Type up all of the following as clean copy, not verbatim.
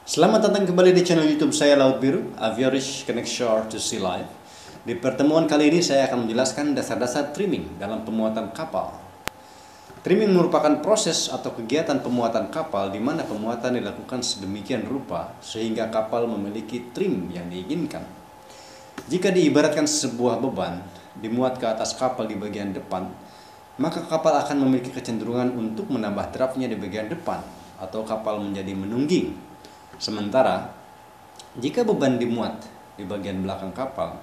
Selamat datang kembali di channel YouTube saya Laut Biru, Aviarish Connect Shore to Sea Life. Di pertemuan kali ini saya akan menjelaskan dasar-dasar trimming dalam pemuatan kapal. Trimming merupakan proses atau kegiatan pemuatan kapal di mana pemuatan dilakukan sedemikian rupa sehingga kapal memiliki trim yang diinginkan. Jika diibaratkan sebuah beban dimuat ke atas kapal di bagian depan, maka kapal akan memiliki kecenderungan untuk menambah draftnya di bagian depan atau kapal menjadi menungging. Sementara, jika beban dimuat di bagian belakang kapal,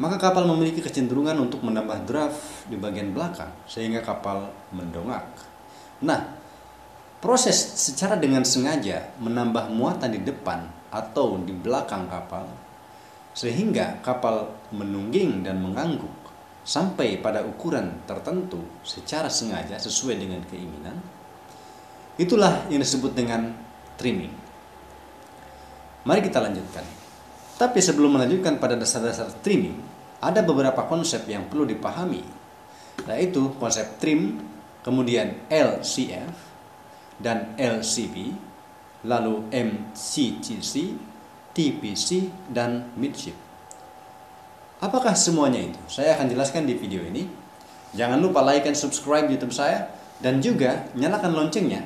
maka kapal memiliki kecenderungan untuk menambah draft di bagian belakang, sehingga kapal mendongak. Nah, proses secara dengan sengaja menambah muatan di depan atau di belakang kapal, sehingga kapal menungging dan mengangguk sampai pada ukuran tertentu secara sengaja sesuai dengan keinginan, itulah yang disebut dengan trimming. Mari kita lanjutkan. Tapi sebelum melanjutkan pada dasar-dasar trimming, ada beberapa konsep yang perlu dipahami, yaitu konsep trim, kemudian LCF dan LCB, lalu MCTC, TPC, dan midship. Apakah semuanya itu? Saya akan jelaskan di video ini. Jangan lupa like dan subscribe YouTube saya, dan juga nyalakan loncengnya,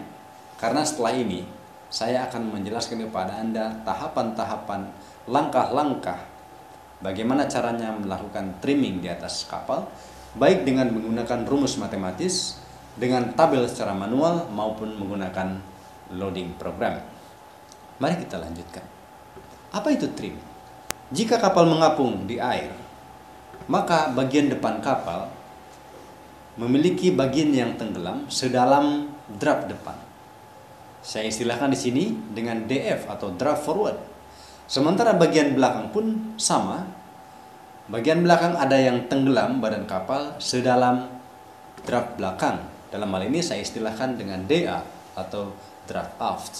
karena setelah ini saya akan menjelaskan kepada Anda tahapan-tahapan, langkah-langkah bagaimana caranya melakukan trimming di atas kapal, baik dengan menggunakan rumus matematis, dengan tabel secara manual, maupun menggunakan loading program. Mari kita lanjutkan. Apa itu trim? Jika kapal mengapung di air, maka bagian depan kapal memiliki bagian yang tenggelam sedalam draft depan. Saya istilahkan di sini dengan DF atau draft forward. Sementara bagian belakang pun sama. Bagian belakang ada yang tenggelam badan kapal sedalam draft belakang. Dalam hal ini saya istilahkan dengan DA atau draft aft.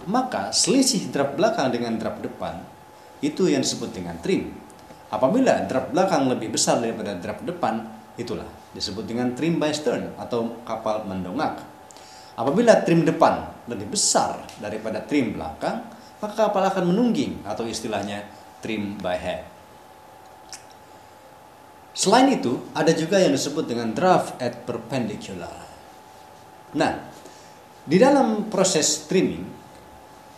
Maka selisih draft belakang dengan draft depan itu yang disebut dengan trim. Apabila draft belakang lebih besar daripada draft depan, itulah disebut dengan trim by stern atau kapal mendongak. Apabila trim depan lebih besar daripada trim belakang, maka kapal akan menungging atau istilahnya trim by head. Selain itu, ada juga yang disebut dengan draft at perpendicular. Nah, di dalam proses trimming,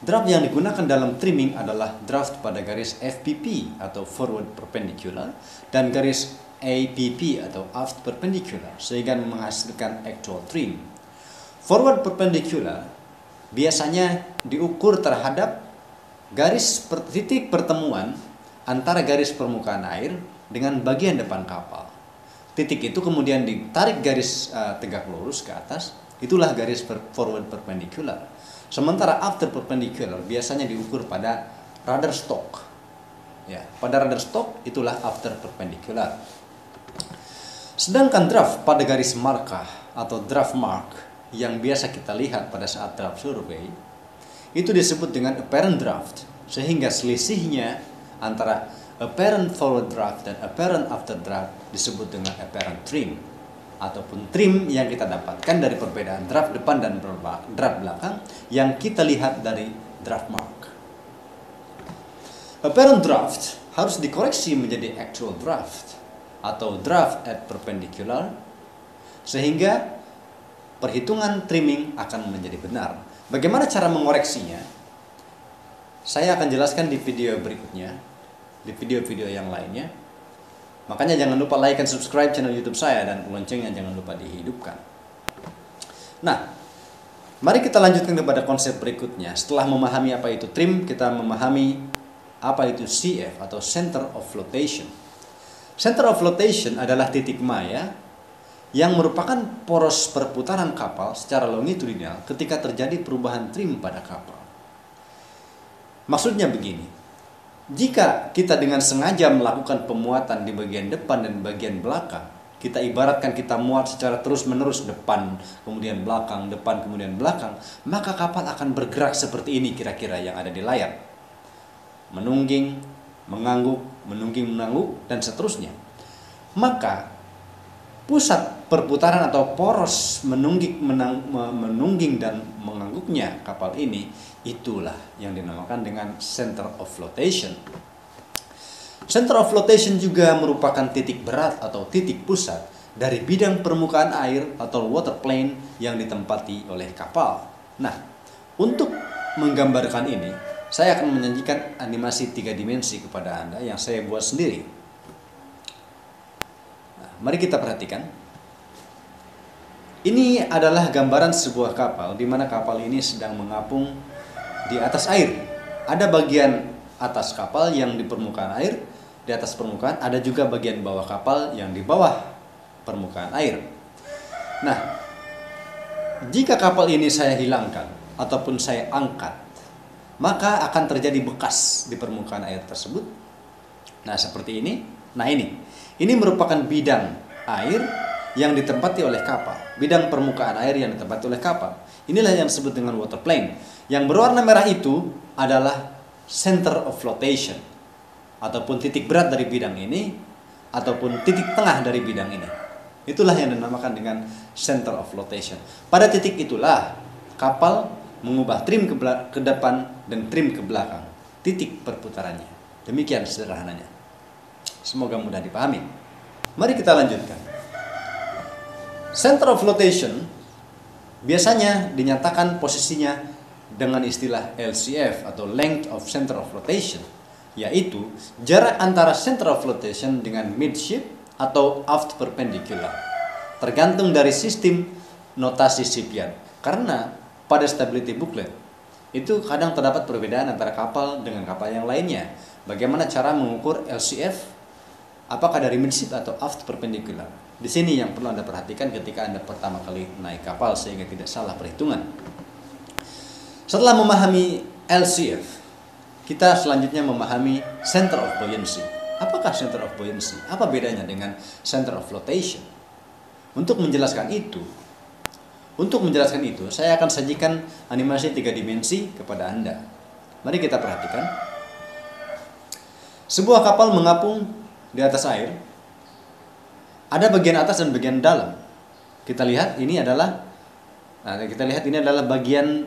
draft yang digunakan dalam trimming adalah draft pada garis FPP atau forward perpendicular dan garis APP atau aft perpendicular sehingga menghasilkan actual trim. Forward perpendicular biasanya diukur terhadap titik pertemuan antara garis permukaan air dengan bagian depan kapal. Titik itu kemudian ditarik garis tegak lurus ke atas, itulah garis forward perpendicular. Sementara after perpendicular biasanya diukur pada rudder stroke. Ya, pada rudder stroke itulah after perpendicular. Sedangkan draft pada garis markah atau draft mark yang biasa kita lihat pada saat draft survey itu disebut dengan apparent draft, sehingga selisihnya antara apparent forward draft dan apparent after draft disebut dengan apparent trim ataupun trim yang kita dapatkan dari perbedaan draft depan dan draft belakang yang kita lihat dari draft mark. Apparent draft harus dikoreksi menjadi actual draft atau draft at perpendicular sehingga perhitungan trimming akan menjadi benar. Bagaimana cara mengoreksinya? Saya akan jelaskan di video berikutnya, di video-video yang lainnya. Makanya jangan lupa like dan subscribe channel YouTube saya dan loncengnya jangan lupa dihidupkan. Nah, mari kita lanjutkan kepada konsep berikutnya. Setelah memahami apa itu trim, kita memahami apa itu CF atau Center of Flotation. Center of Flotation adalah titik maya yang merupakan poros perputaran kapal secara longitudinal ketika terjadi perubahan trim pada kapal. Maksudnya begini, jika kita dengan sengaja melakukan pemuatan di bagian depan dan bagian belakang, kita ibaratkan kita muat secara terus-menerus depan, kemudian belakang, depan, kemudian belakang, maka kapal akan bergerak seperti ini kira-kira yang ada di layar. Menungging, mengangguk, menungging, mengangguk, dan seterusnya. Maka pusat perputaran atau poros menungging dan mengangguknya kapal ini, itulah yang dinamakan dengan center of flotation. Center of flotation juga merupakan titik berat atau titik pusat dari bidang permukaan air atau water plane yang ditempati oleh kapal. Nah, untuk menggambarkan ini, saya akan menyajikan animasi 3 dimensi kepada Anda yang saya buat sendiri. Nah, mari kita perhatikan. Ini adalah gambaran sebuah kapal di mana kapal ini sedang mengapung di atas air. Ada bagian atas kapal yang di permukaan air, di atas permukaan, ada juga bagian bawah kapal yang di bawah permukaan air. Nah, jika kapal ini saya hilangkan ataupun saya angkat, maka akan terjadi bekas di permukaan air tersebut. Nah, seperti ini. Nah, ini merupakan bidang air yang ditempati oleh kapal, bidang permukaan air yang ditempati oleh kapal. Inilah yang disebut dengan water plane. Yang berwarna merah itu adalah center of flotation, ataupun titik berat dari bidang ini, ataupun titik tengah dari bidang ini. Itulah yang dinamakan dengan center of flotation. Pada titik itulah kapal mengubah trim ke depan dan trim ke belakang, titik perputarannya. Demikian sederhananya. Semoga mudah dipahami. Mari kita lanjutkan. Center of flotation biasanya dinyatakan posisinya dengan istilah LCF atau length of center of flotation, yaitu jarak antara center of flotation dengan midship atau aft perpendicular, tergantung dari sistem notasi shipyard. Karena pada stability booklet itu kadang terdapat perbedaan antara kapal dengan kapal yang lainnya. Bagaimana cara mengukur LCF? Apakah dari midship atau aft perpendicular? Di sini yang perlu Anda perhatikan ketika Anda pertama kali naik kapal sehingga tidak salah perhitungan. Setelah memahami LCF, kita selanjutnya memahami center of buoyancy. Apakah center of buoyancy? Apa bedanya dengan center of flotation? Untuk menjelaskan itu, saya akan sajikan animasi 3 dimensi kepada Anda. Mari kita perhatikan. Sebuah kapal mengapung di atas air. Ada bagian atas dan bagian dalam. Kita lihat ini adalah bagian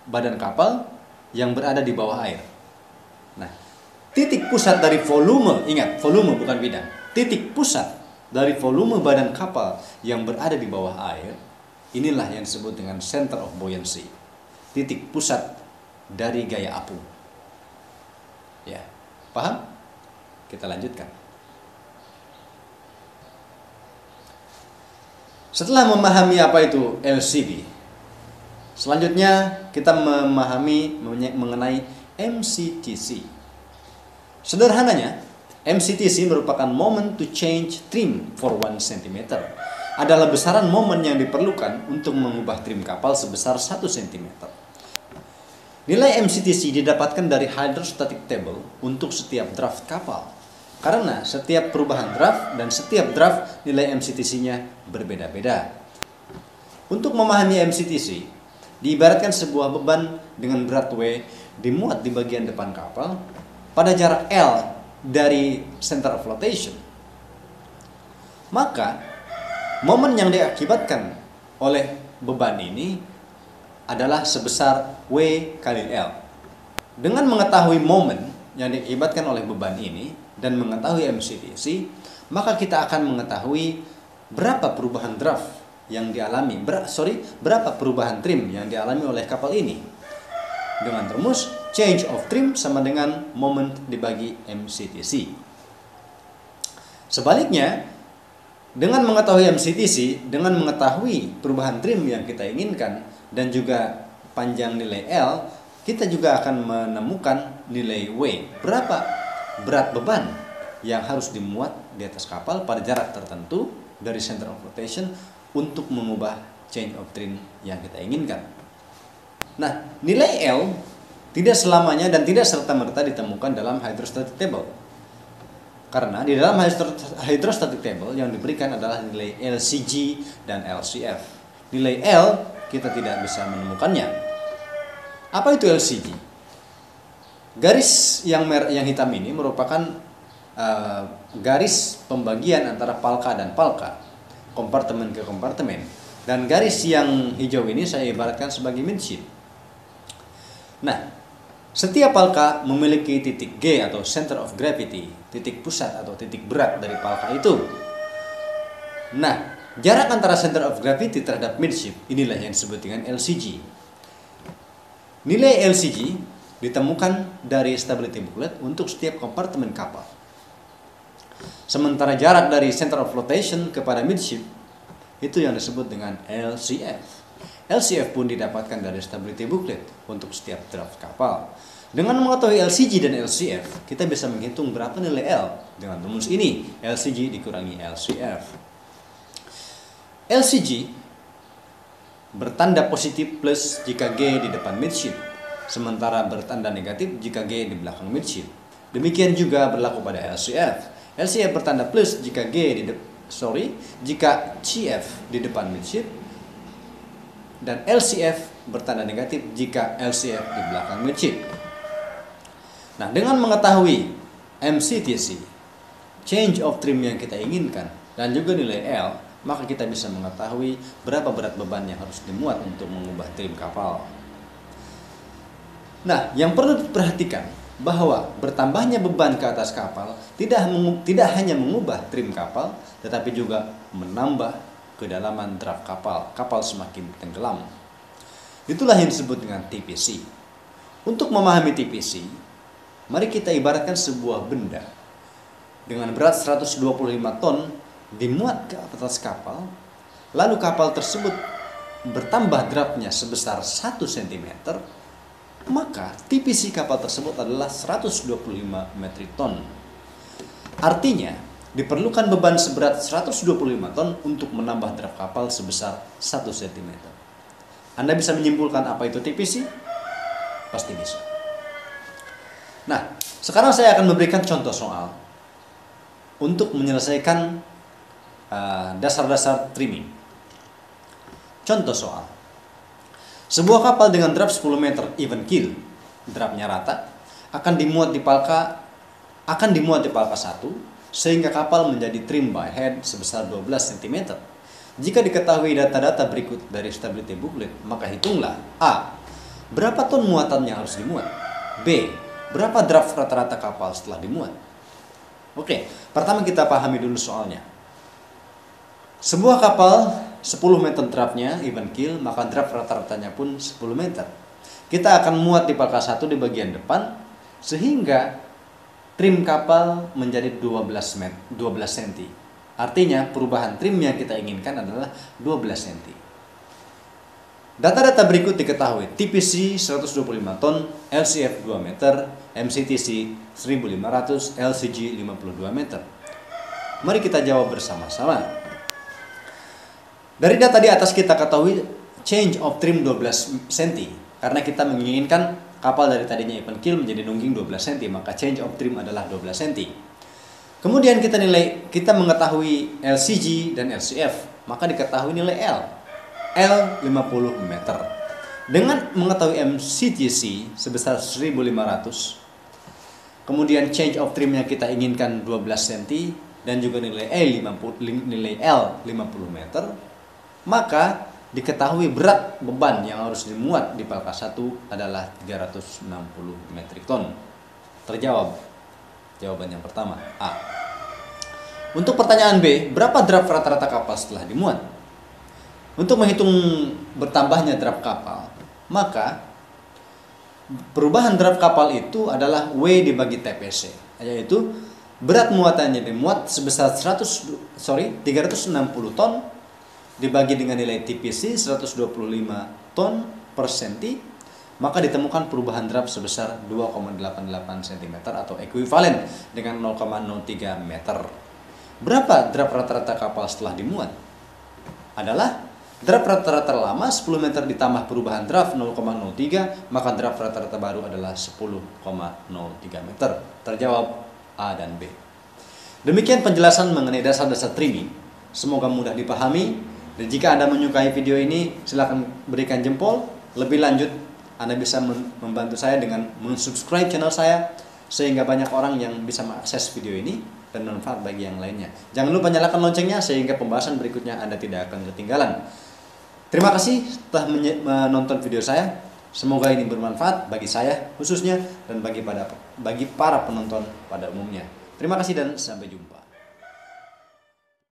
badan kapal yang berada di bawah air. Nah, titik pusat dari volume, ingat, volume bukan bidang. Titik pusat dari volume badan kapal yang berada di bawah air, inilah yang disebut dengan center of buoyancy. Titik pusat dari gaya apung. Ya, paham? Kita lanjutkan. Setelah memahami apa itu LCB, selanjutnya kita memahami mengenai MCTC. Sederhananya, MCTC merupakan moment to change trim for 1 cm. Adalah besaran momen yang diperlukan untuk mengubah trim kapal sebesar 1 cm. Nilai MCTC didapatkan dari hydrostatic table untuk setiap draft kapal. Karena setiap perubahan draft dan setiap draft nilai MCTC-nya berbeda-beda. Untuk memahami MCTC, diibaratkan sebuah beban dengan berat W dimuat di bagian depan kapal pada jarak L dari center of flotation. Maka, momen yang diakibatkan oleh beban ini adalah sebesar W kali L. Dengan mengetahui momen yang diakibatkan oleh beban ini dan mengetahui MCTC, maka kita akan mengetahui berapa perubahan draft yang dialami, berapa perubahan trim yang dialami oleh kapal ini. Dengan rumus change of trim sama dengan moment dibagi MCTC. Sebaliknya, dengan mengetahui MCTC, dengan mengetahui perubahan trim yang kita inginkan dan juga panjang nilai L, kita juga akan menemukan nilai W, berapa berat beban yang harus dimuat di atas kapal pada jarak tertentu dari center of flotation untuk mengubah change of trim yang kita inginkan. Nah, nilai L tidak selamanya dan tidak serta-merta ditemukan dalam hydrostatic table. Karena di dalam hydrostatic table yang diberikan adalah nilai LCG dan LCF. Nilai L kita tidak bisa menemukannya. Apa itu LCG? Garis yang hitam ini merupakan garis pembagian antara palka dan palka. kompartemen ke kompartemen. Dan garis yang hijau ini saya ibaratkan sebagai midship. Nah, setiap palka memiliki titik G atau center of gravity, titik pusat atau titik berat dari palka itu. Nah, jarak antara center of gravity terhadap midship inilah yang disebut dengan LCG. Nilai LCG ditemukan dari stability booklet untuk setiap kompartemen kapal. Sementara jarak dari center of flotation kepada midship itu yang disebut dengan LCF. LCF pun didapatkan dari stability booklet untuk setiap draft kapal. Dengan mengetahui LCG dan LCF, kita bisa menghitung berapa nilai L dengan rumus ini, LCG dikurangi LCF. LCG bertanda positif plus jika G di depan midship, sementara bertanda negatif jika G di belakang midship. Demikian juga berlaku pada LCF. LCF bertanda plus jika jika CF di depan midship, dan LCF bertanda negatif jika LCF di belakang midship. Nah, dengan mengetahui MCTC, change of trim yang kita inginkan, dan juga nilai L, maka kita bisa mengetahui berapa berat beban yang harus dimuat untuk mengubah trim kapal. Nah, yang perlu diperhatikan bahwa bertambahnya beban ke atas kapal tidak hanya mengubah trim kapal, tetapi juga menambah kedalaman draft kapal. Kapal semakin tenggelam. Itulah yang disebut dengan TPC. Untuk memahami TPC, mari kita ibaratkan sebuah benda dengan berat 125 ton dimuat ke atas kapal, lalu kapal tersebut bertambah draftnya sebesar 1 cm, maka TPC kapal tersebut adalah 125 metrik ton. Artinya, diperlukan beban seberat 125 ton untuk menambah draft kapal sebesar 1 cm. Anda bisa menyimpulkan apa itu TPC? Pasti bisa. Nah, sekarang saya akan memberikan contoh soal untuk menyelesaikan dasar-dasar trimming. Contoh soal. Sebuah kapal dengan draft 10 meter even keel, draftnya rata, akan dimuat di palka 1 sehingga kapal menjadi trim by head sebesar 12 cm. Jika diketahui data-data berikut dari stability booklet, maka hitunglah A. Berapa ton muatan yang harus dimuat? B. Berapa draft rata-rata kapal setelah dimuat? Oke, pertama kita pahami dulu soalnya. Sebuah kapal 10 meter draftnya even keel, maka draft rata-ratanya pun 10 meter. Kita akan muat di palka 1 di bagian depan sehingga trim kapal menjadi 12 cm. Artinya perubahan trim yang kita inginkan adalah 12 cm. Data-data berikut diketahui: TPC 125 ton, LCF 2 meter, MCTC 1500, LCG 52 meter. Mari kita jawab bersama-sama. Dari data di atas kita ketahui change of trim 12 cm. Karena kita menginginkan kapal dari tadinya even keel menjadi nungging 12 cm, maka change of trim adalah 12 cm. Kemudian kita mengetahui LCG dan LCF, maka diketahui nilai L 50 meter. Dengan mengetahui MCTC sebesar 1500, kemudian change of trim yang kita inginkan 12 cm dan juga nilai L 50 meter, maka diketahui berat beban yang harus dimuat di palka 1 adalah 360 metrik ton. Terjawab jawaban yang pertama, A. Untuk pertanyaan B, berapa draft rata-rata kapal setelah dimuat? Untuk menghitung bertambahnya draft kapal, maka perubahan draft kapal itu adalah W dibagi TPC, yaitu berat muatannya dimuat sebesar 360 ton dibagi dengan nilai TPC 125 ton per senti, maka ditemukan perubahan draft sebesar 2,88 cm atau ekuivalen dengan 0,03 meter. Berapa draft rata-rata kapal setelah dimuat? Adalah draft rata-rata lama 10 meter ditambah perubahan draft 0,03, maka draft rata-rata baru adalah 10,03 meter. Terjawab A dan B. Demikian penjelasan mengenai dasar-dasar trimming. Semoga mudah dipahami. Dan jika Anda menyukai video ini, silakan berikan jempol. Lebih lanjut, Anda bisa membantu saya dengan mensubscribe channel saya, sehingga banyak orang yang bisa mengakses video ini. dan bermanfaat bagi yang lainnya. Jangan lupa nyalakan loncengnya sehingga pembahasan berikutnya Anda tidak akan ketinggalan. Terima kasih telah menonton video saya. Semoga ini bermanfaat bagi saya khususnya dan bagi para penonton pada umumnya. Terima kasih dan sampai jumpa.